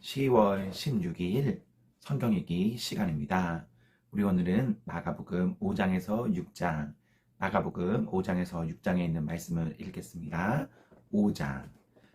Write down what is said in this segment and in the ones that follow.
10월 16일 성경 읽기 시간입니다. 우리 오늘은 마가복음 5장에서 6장, 마가복음 5장에서 6장에 있는 말씀을 읽겠습니다. 5장.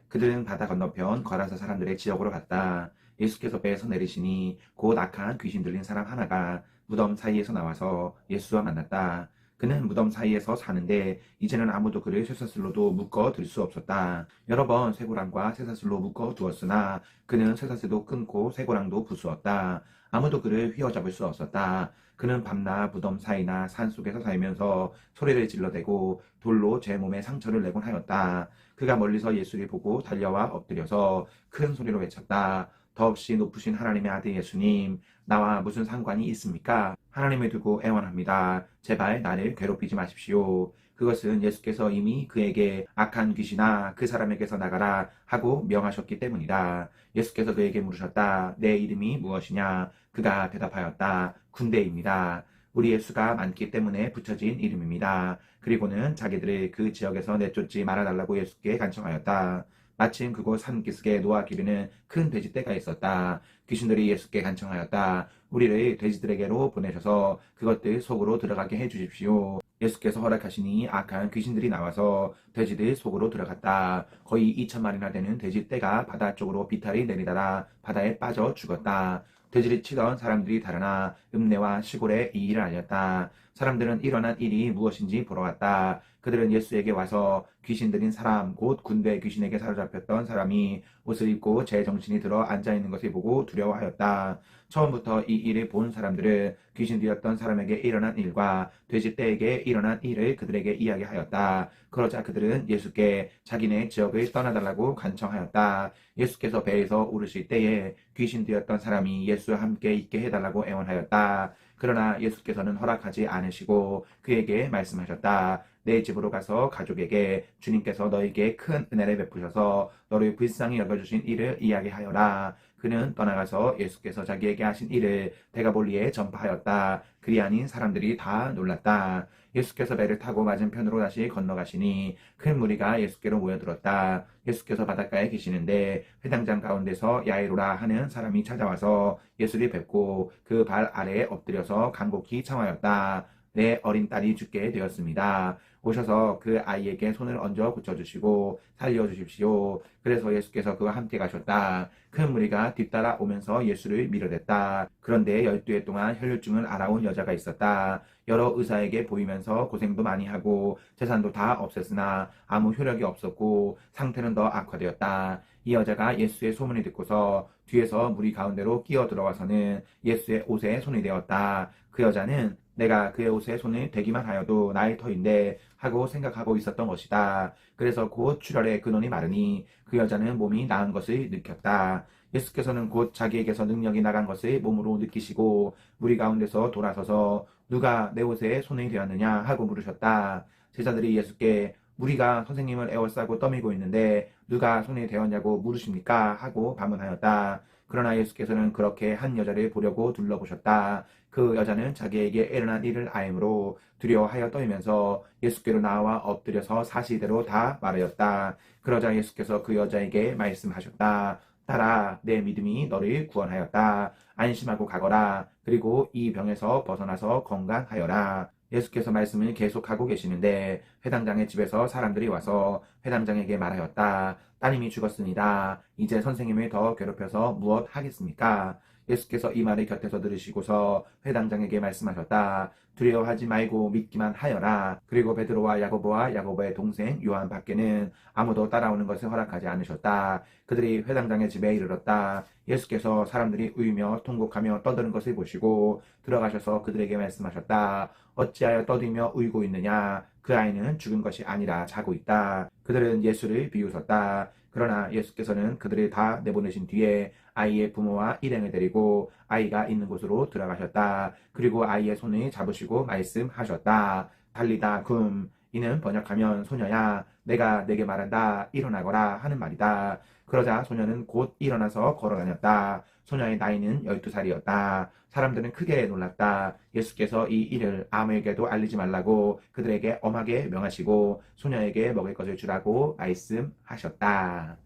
그들은 바다 건너편 거라사 사람들의 지역으로 갔다. 예수께서 배에서 내리시니 곧 악한 귀신 들린 사람 하나가 무덤 사이에서 나와서 예수와 만났다. 그는 무덤 사이에서 사는데 이제는 아무도 그를 쇠사슬로도 묶어 들 수 없었다. 여러 번 쇠고랑과 쇠사슬로 묶어 두었으나 그는 쇠사슬도 끊고 쇠고랑도 부수었다. 아무도 그를 휘어잡을 수 없었다. 그는 밤낮 무덤 사이나 산 속에서 살면서 소리를 질러대고 돌로 제 몸에 상처를 내곤 하였다. 그가 멀리서 예수를 보고 달려와 엎드려서 큰 소리로 외쳤다. 더없이 높으신 하나님의 아들 예수님, 나와 무슨 상관이 있습니까? 하나님을 두고 애원합니다. 제발 나를 괴롭히지 마십시오. 그것은 예수께서 이미 그에게 악한 귀신아 그 사람에게서 나가라 하고 명하셨기 때문이다. 예수께서 그에게 물으셨다. 내 이름이 무엇이냐? 그가 대답하였다. 군대입니다. 우리의 수가 많기 때문에 붙여진 이름입니다. 그리고는 자기들을 그 지역에서 내쫓지 말아달라고 예수께 간청하였다. 마침 그곳 산기슭에 노아 기르는 큰 돼지떼가 있었다. 귀신들이 예수께 간청하였다. 우리를 돼지들에게로 보내셔서 그것들 속으로 들어가게 해주십시오. 예수께서 허락하시니 악한 귀신들이 나와서 돼지들 속으로 들어갔다. 거의 2,000마리나 되는 돼지떼가 바다 쪽으로 비탈이 내리다가 바다에 빠져 죽었다. 돼지를 치던 사람들이 달아나 읍내와 시골에 이 일을 알렸다. 사람들은 일어난 일이 무엇인지 보러 왔다. 그들은 예수에게 와서 귀신 들린 사람, 곧 군대 귀신에게 사로잡혔던 사람이 옷을 입고 제정신이 들어 앉아있는 것을 보고 두려워하였다. 처음부터 이 일을 본 사람들은 귀신 들렸던 사람에게 일어난 일과 돼지떼에게 일어난 일을 그들에게 이야기하였다. 그러자 그들은 예수께 자기네 지역을 떠나달라고 간청하였다. 예수께서 배에서 오르실 때에 귀신 들렸던 사람이 예수와 함께 있게 해달라고 애원하였다. 그러나 예수께서는 허락하지 않으시고 그에게 말씀하셨다. 내 집으로 가서 가족에게 주님께서 너에게 큰 은혜를 베푸셔서 너를 불쌍히 여겨주신 일을 이야기하여라. 그는 떠나가서 예수께서 자기에게 하신 일을 데가볼리에 전파하였다. 그리 아닌 사람들이 다 놀랐다. 예수께서 배를 타고 맞은편으로 다시 건너가시니 큰 무리가 예수께로 모여들었다. 예수께서 바닷가에 계시는데 회당장 가운데서 야이로라 하는 사람이 찾아와서 예수를 뵙고 그 발 아래에 엎드려서 간곡히 청하였다. 내 어린 딸이 죽게 되었습니다. 오셔서 그 아이에게 손을 얹어 고쳐주시고 살려주십시오. 그래서 예수께서 그와 함께 가셨다. 큰 무리가 뒤따라 오면서 예수를 밀어댔다. 그런데 12해 동안 혈류증을 앓아온 여자가 있었다. 여러 의사에게 보이면서 고생도 많이 하고 재산도 다 없앴으나 아무 효력이 없었고 상태는 더 악화되었다. 이 여자가 예수의 소문을 듣고서 뒤에서 무리 가운데로 끼어 들어와서는 예수의 옷에 손이 대었다. 그 여자는 내가 그의 옷에 손을 대기만 하여도 나을 터인데 하고 생각하고 있었던 것이다. 그래서 곧 출혈의 근원이 마르니 그 여자는 몸이 나은 것을 느꼈다. 예수께서는 곧 자기에게서 능력이 나간 것을 몸으로 느끼시고 무리 가운데서 돌아서서 누가 내 옷에 손을 대었느냐 하고 물으셨다. 제자들이 예수께 무리가 선생님을 에워싸고 떠밀고 있는데 누가 손에 대었냐고 물으십니까? 하고 반문하였다. 그러나 예수께서는 그렇게 한 여자를 보려고 둘러보셨다. 그 여자는 자기에게 일어난 일을 아므로 두려워하여 떨면서 예수께로 나와 엎드려서 사실대로 다 말하였다. 그러자 예수께서 그 여자에게 말씀하셨다. 딸아, 내 믿음이 너를 구원하였다. 안심하고 가거라. 그리고 이 병에서 벗어나서 건강하여라. 예수께서 말씀을 계속하고 계시는데 회당장의 집에서 사람들이 와서 회당장에게 말하였다. 따님이 죽었습니다. 이제 선생님을 더 괴롭혀서 무엇 하겠습니까? 예수께서 이 말을 곁에서 들으시고서 회당장에게 말씀하셨다. 두려워하지 말고 믿기만 하여라. 그리고 베드로와 야고보와 야고보의 동생 요한 밖에는 아무도 따라오는 것을 허락하지 않으셨다. 그들이 회당장의 집에 이르렀다. 예수께서 사람들이 울며 통곡하며 떠드는 것을 보시고 들어가셔서 그들에게 말씀하셨다. 어찌하여 떠들며 울고 있느냐? 그 아이는 죽은 것이 아니라 자고 있다. 그들은 예수를 비웃었다. 그러나 예수께서는 그들을 다 내보내신 뒤에 아이의 부모와 일행을 데리고 아이가 있는 곳으로 들어가셨다. 그리고 아이의 손을 잡으시고 말씀하셨다. 달리다 굼. 이는 번역하면 소녀야, 내가 내게 말한다. 일어나거라 하는 말이다. 그러자 소녀는 곧 일어나서 걸어다녔다. 소녀의 나이는 12살이었다. 사람들은 크게 놀랐다. 예수께서 이 일을 아무에게도 알리지 말라고 그들에게 엄하게 명하시고 소녀에게 먹을 것을 주라고 말씀하셨다.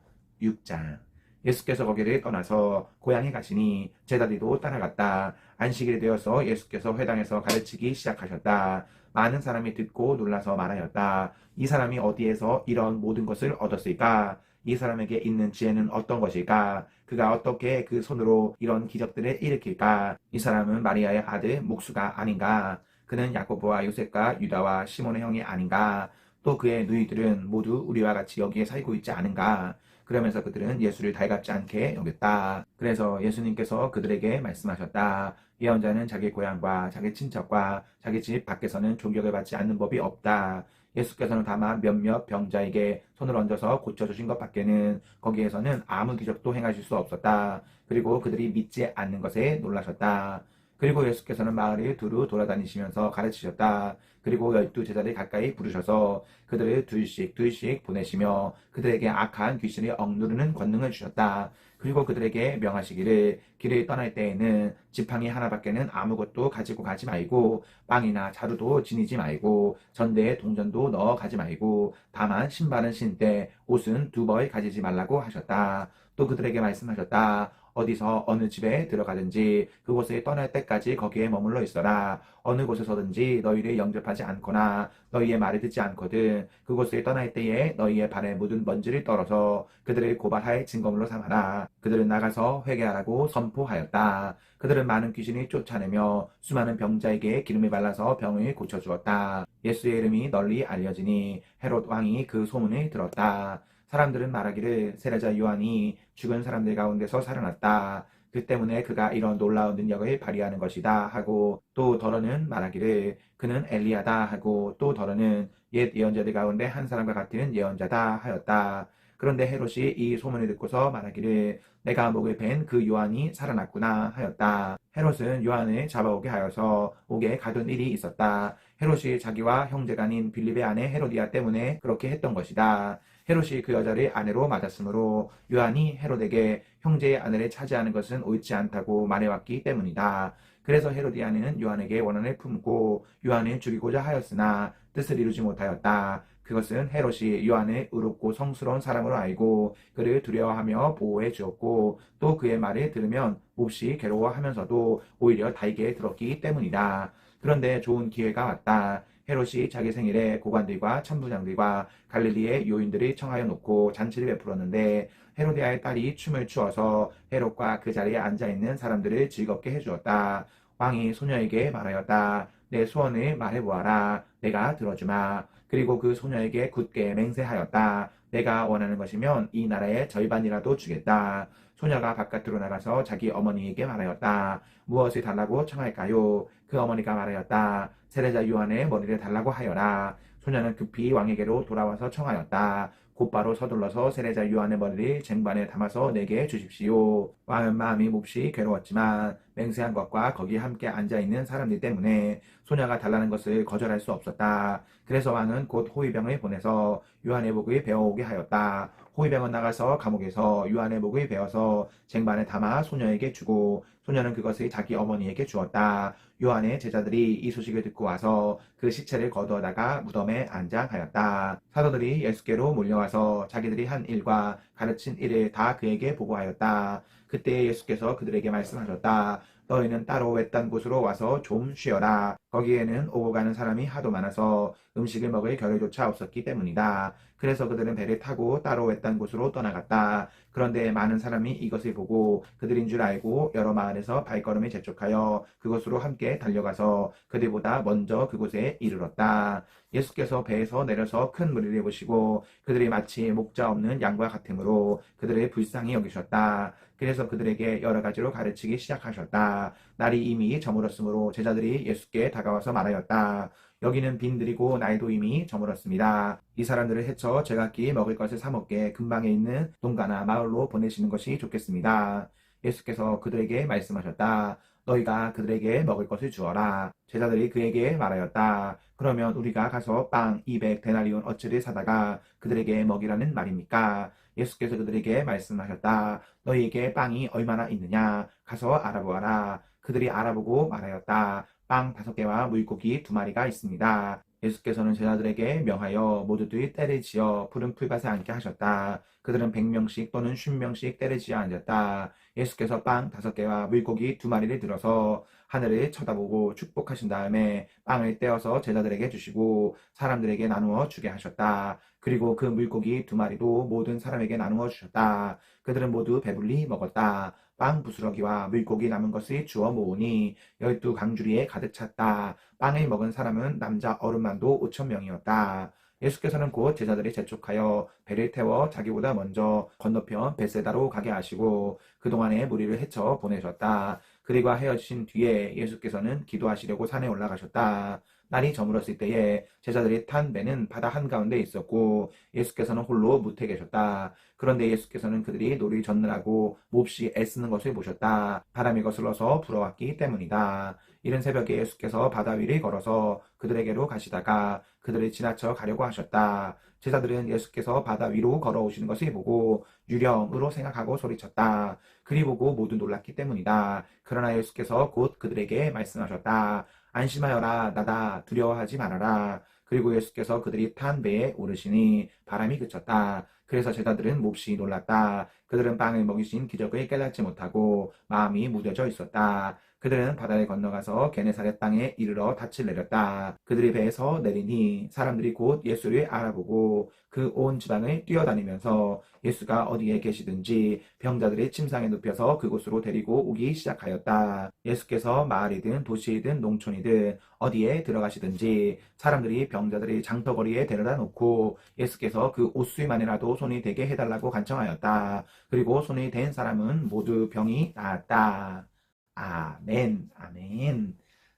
6장. 예수께서 거기를 떠나서 고향에 가시니 제자들도 따라갔다. 안식일이 되어서 예수께서 회당에서 가르치기 시작하셨다. 많은 사람이 듣고 놀라서 말하였다. 이 사람이 어디에서 이런 모든 것을 얻었을까? 이 사람에게 있는 지혜는 어떤 것일까? 그가 어떻게 그 손으로 이런 기적들을 일으킬까? 이 사람은 마리아의 아들 목수가 아닌가? 그는 야고보와 요셉과 유다와 시몬의 형이 아닌가? 또 그의 누이들은 모두 우리와 같이 여기에 살고 있지 않은가? 그러면서 그들은 예수를 달갑지 않게 여겼다. 그래서 예수님께서 그들에게 말씀하셨다. 예언자는 자기 고향과 자기 친척과 자기 집 밖에서는 존경을 받지 않는 법이 없다. 예수께서는 다만 몇몇 병자에게 손을 얹어서 고쳐주신 것밖에는 거기에서는 아무 기적도 행하실 수 없었다. 그리고 그들이 믿지 않는 것에 놀라셨다. 그리고 예수께서는 마을을 두루 돌아다니시면서 가르치셨다. 그리고 12제자를 가까이 부르셔서 그들을 둘씩 둘씩 보내시며 그들에게 악한 귀신을 억누르는 권능을 주셨다. 그리고 그들에게 명하시기를 길을 떠날 때에는 지팡이 하나밖에는 아무것도 가지고 가지 말고 빵이나 자루도 지니지 말고 전대에 동전도 넣어 가지 말고 다만 신발은 신되 옷은 두 벌 가지지 말라고 하셨다. 또 그들에게 말씀하셨다. 어디서 어느 집에 들어가든지 그곳에 떠날 때까지 거기에 머물러 있어라. 어느 곳에서든지 너희를 영접하지 않거나 너희의 말을 듣지 않거든 그곳에 떠날 때에 너희의 발에 묻은 먼지를 떨어서 그들을 고발할 증거물로 삼아라. 그들은 나가서 회개하라고 선포하였다. 그들은 많은 귀신을 쫓아내며 수많은 병자에게 기름을 발라서 병을 고쳐주었다. 예수의 이름이 널리 알려지니 헤롯 왕이 그 소문을 들었다. 사람들은 말하기를 세례자 요한이 죽은 사람들 가운데서 살아났다. 그 때문에 그가 이런 놀라운 능력을 발휘하는 것이다 하고 또 더러는 말하기를 그는 엘리야다 하고 또 더러는 옛 예언자들 가운데 한 사람과 같은 예언자다 하였다. 그런데 헤롯이 이 소문을 듣고서 말하기를 내가 목을 벤 그 요한이 살아났구나 하였다. 헤롯은 요한을 잡아오게 하여서 옥에 가둔 일이 있었다. 헤롯이 자기와 형제간인 빌립의 아내 헤로디아 때문에 그렇게 했던 것이다. 헤롯이 그 여자를 아내로 맞았으므로 요한이 헤롯에게 형제의 아내를 차지하는 것은 옳지 않다고 말해왔기 때문이다. 그래서 헤로디아는 요한에게 원한을 품고 요한을 죽이고자 하였으나 뜻을 이루지 못하였다. 그것은 헤롯이 요한을 의롭고 성스러운 사람으로 알고 그를 두려워하며 보호해 주었고 또 그의 말을 들으면 몹시 괴로워하면서도 오히려 달게 들었기 때문이다. 그런데 좋은 기회가 왔다. 헤롯이 자기 생일에 고관들과 천부장들과 갈릴리의 요인들이 청하여 놓고 잔치를 베풀었는데 헤로디아의 딸이 춤을 추어서 헤롯과 그 자리에 앉아있는 사람들을 즐겁게 해주었다. 왕이 소녀에게 말하였다. 내 소원을 말해보아라. 내가 들어주마. 그리고 그 소녀에게 굳게 맹세하였다. 내가 원하는 것이면 이 나라의 절반이라도 주겠다. 소녀가 바깥으로 나가서 자기 어머니에게 말하였다. 무엇을 달라고 청할까요? 그 어머니가 말하였다. 세례자 요한의 머리를 달라고 하여라. 소녀는 급히 왕에게로 돌아와서 청하였다. 곧바로 서둘러서 세례자 요한의 머리를 쟁반에 담아서 내게 주십시오. 왕은 마음이 몹시 괴로웠지만 맹세한 것과 거기 함께 앉아있는 사람들 때문에 소녀가 달라는 것을 거절할 수 없었다. 그래서 왕은 곧 호위병을 보내서 요한의 목을 베어오게 하였다. 호위병은 나가서 감옥에서 요한의 목을 베어서 쟁반에 담아 소녀에게 주고 소녀는 그것을 자기 어머니에게 주었다. 요한의 제자들이 이 소식을 듣고 와서 그 시체를 거두어다가 무덤에 안장하였다. 사도들이 예수께로 몰려와서 자기들이 한 일과 가르친 일을 다 그에게 보고하였다. 그때 예수께서 그들에게 말씀하셨다. 너희는 따로 외딴 곳으로 와서 좀 쉬어라. 거기에는 오고 가는 사람이 하도 많아서 음식을 먹을 겨를조차 없었기 때문이다. 그래서 그들은 배를 타고 따로 외딴 곳으로 떠나갔다. 그런데 많은 사람이 이것을 보고 그들인 줄 알고 여러 마을에서 발걸음을 재촉하여 그곳으로 함께 달려가서 그들보다 먼저 그곳에 이르렀다. 예수께서 배에서 내려서 큰 무리를 보시고 그들이 마치 목자 없는 양과 같으므로 그들을 불쌍히 여기셨다. 그래서 그들에게 여러 가지로 가르치기 시작하셨다. 날이 이미 저물었으므로 제자들이 예수께 다가와서 말하였다. 여기는 빈들이고 날도 이미 저물었습니다. 이 사람들을 해쳐 제각기 먹을 것을 사 먹게 근방에 있는 농가나 마을로 보내시는 것이 좋겠습니다. 예수께서 그들에게 말씀하셨다. 너희가 그들에게 먹을 것을 주어라. 제자들이 그에게 말하였다. 그러면 우리가 가서 빵 200데나리온 어치를 사다가 그들에게 먹이라는 말입니까? 예수께서 그들에게 말씀하셨다. 너희에게 빵이 얼마나 있느냐? 가서 알아보아라. 그들이 알아보고 말하였다. 빵 5개와 물고기 2마리가 있습니다. 예수께서는 제자들에게 명하여 모두들이 떼를 지어 푸른 풀밭에 앉게 하셨다. 그들은 100명씩 또는 50명씩 떼를 지어 앉았다. 예수께서 빵 5개와 물고기 2마리를 들어서 하늘을 쳐다보고 축복하신 다음에 빵을 떼어서 제자들에게 주시고 사람들에게 나누어 주게 하셨다. 그리고 그 물고기 2마리도 모든 사람에게 나누어 주셨다. 그들은 모두 배불리 먹었다. 빵 부스러기와 물고기 남은 것을 주워 모으니 12강주리에 가득 찼다. 빵을 먹은 사람은 남자 어른만도 5,000명이었다. 예수께서는 곧 제자들이 재촉하여 배를 태워 자기보다 먼저 건너편 벳세다로 가게 하시고 그동안에 무리를 헤쳐 보내셨다. 그리고 헤어지신 뒤에 예수께서는 기도하시려고 산에 올라가셨다. 날이 저물었을 때에 제자들이 탄 배는 바다 한가운데 있었고 예수께서는 홀로 무태 계셨다. 그런데 예수께서는 그들이 노를 젓느라고 몹시 애쓰는 것을 보셨다. 바람이 거슬러서 불어왔기 때문이다. 이른 새벽에 예수께서 바다 위를 걸어서 그들에게로 가시다가 그들을 지나쳐 가려고 하셨다. 제자들은 예수께서 바다 위로 걸어오시는 것을 보고 유령으로 생각하고 소리쳤다. 그리 보고 모두 놀랐기 때문이다. 그러나 예수께서 곧 그들에게 말씀하셨다. 안심하여라, 나다, 두려워하지 말아라. 그리고 예수께서 그들이 탄 배에 오르시니 바람이 그쳤다. 그래서 제자들은 몹시 놀랐다. 그들은 빵을 먹이신 기적을 깨닫지 못하고 마음이 무뎌져 있었다. 그들은 바다를 건너가서 게네사렛 땅에 이르러 닻을 내렸다. 그들이 배에서 내리니 사람들이 곧 예수를 알아보고 그 온 지방을 뛰어다니면서 예수가 어디에 계시든지 병자들의 침상에 눕혀서 그곳으로 데리고 오기 시작하였다. 예수께서 마을이든 도시이든 농촌이든 어디에 들어가시든지 사람들이 병자들이 장터거리에 데려다 놓고 예수께서 그 옷수만이라도 손이 되게 해달라고 간청하였다. 그리고 손이 된 사람은 모두 병이 나았다. 아멘, 아멘.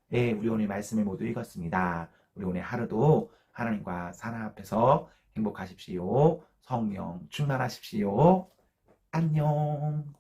네, 우리 오늘 말씀을 모두 읽었습니다. 우리 오늘 하루도 하나님과 사랑 앞에서 행복하십시오. 성령 충만하십시오. 안녕.